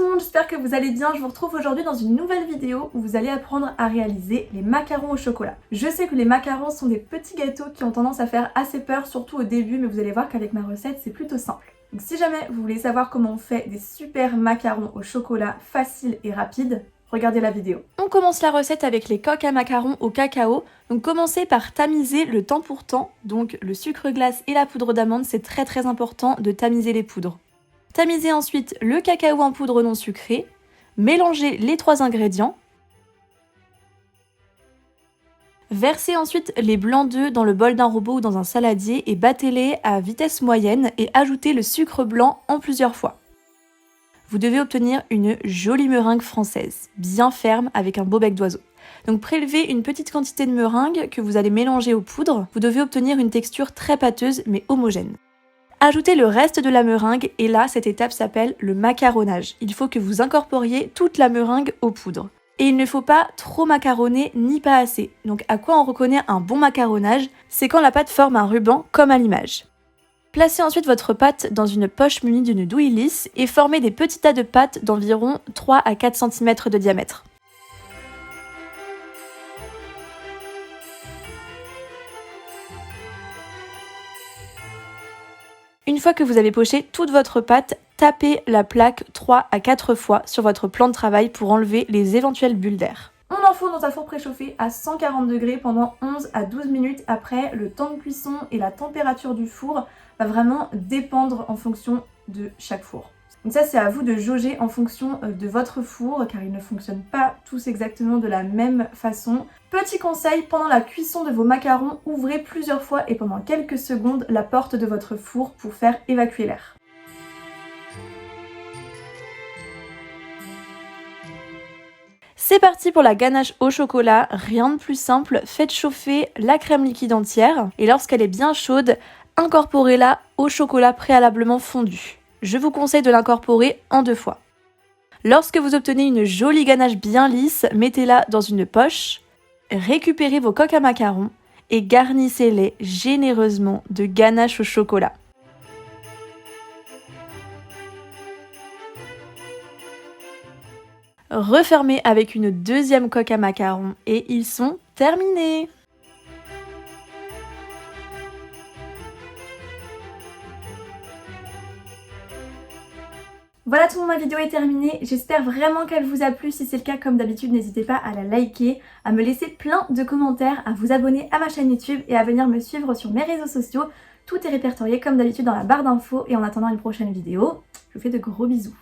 tout le monde, j'espère que vous allez bien. Je vous retrouve aujourd'hui dans une nouvelle vidéo où vous allez apprendre à réaliser les macarons au chocolat. Je sais que les macarons sont des petits gâteaux qui ont tendance à faire assez peur, surtout au début, mais vous allez voir qu'avec ma recette, c'est plutôt simple. Donc si jamais vous voulez savoir comment on fait des super macarons au chocolat faciles et rapides, regardez la vidéo. On commence la recette avec les coques à macarons au cacao. Donc commencez par tamiser le temps pour temps, donc le sucre glace et la poudre d'amande, c'est très important de tamiser les poudres. Tamisez ensuite le cacao en poudre non sucrée, mélangez les 3 ingrédients, versez ensuite les blancs d'œufs dans le bol d'un robot ou dans un saladier et battez-les à vitesse moyenne et ajoutez le sucre blanc en plusieurs fois. Vous devez obtenir une jolie meringue française, bien ferme avec un beau bec d'oiseau. Donc prélevez une petite quantité de meringue que vous allez mélanger aux poudres. Vous devez obtenir une texture très pâteuse mais homogène. Ajoutez le reste de la meringue et là, cette étape s'appelle le macaronnage. Il faut que vous incorporiez toute la meringue aux poudres. Et il ne faut pas trop macaronner ni pas assez. Donc à quoi on reconnaît un bon macaronnage? C'est quand la pâte forme un ruban comme à l'image. Placez ensuite votre pâte dans une poche munie d'une douille lisse et formez des petits tas de pâte d'environ 3 à 4 cm de diamètre. Une fois que vous avez poché toute votre pâte, tapez la plaque 3 à 4 fois sur votre plan de travail pour enlever les éventuelles bulles d'air. On l'enfourne dans un four préchauffé à 140 degrés pendant 11 à 12 minutes. Après, le temps de cuisson et la température du four va vraiment dépendre en fonction de chaque four. Donc ça, c'est à vous de jauger en fonction de votre four, car ils ne fonctionnent pas tous exactement de la même façon. Petit conseil, pendant la cuisson de vos macarons, ouvrez plusieurs fois et pendant quelques secondes la porte de votre four pour faire évacuer l'air. C'est parti pour la ganache au chocolat, rien de plus simple, faites chauffer la crème liquide entière et lorsqu'elle est bien chaude, incorporez-la au chocolat préalablement fondu. Je vous conseille de l'incorporer en 2 fois. Lorsque vous obtenez une jolie ganache bien lisse, mettez-la dans une poche, récupérez vos coques à macarons et garnissez-les généreusement de ganache au chocolat. Refermez avec une deuxième coque à macarons et ils sont terminés! Voilà tout le monde, ma vidéo est terminée, j'espère vraiment qu'elle vous a plu. Si c'est le cas, comme d'habitude, n'hésitez pas à la liker, à me laisser plein de commentaires, à vous abonner à ma chaîne YouTube et à venir me suivre sur mes réseaux sociaux. Tout est répertorié comme d'habitude dans la barre d'infos et en attendant une prochaine vidéo, je vous fais de gros bisous.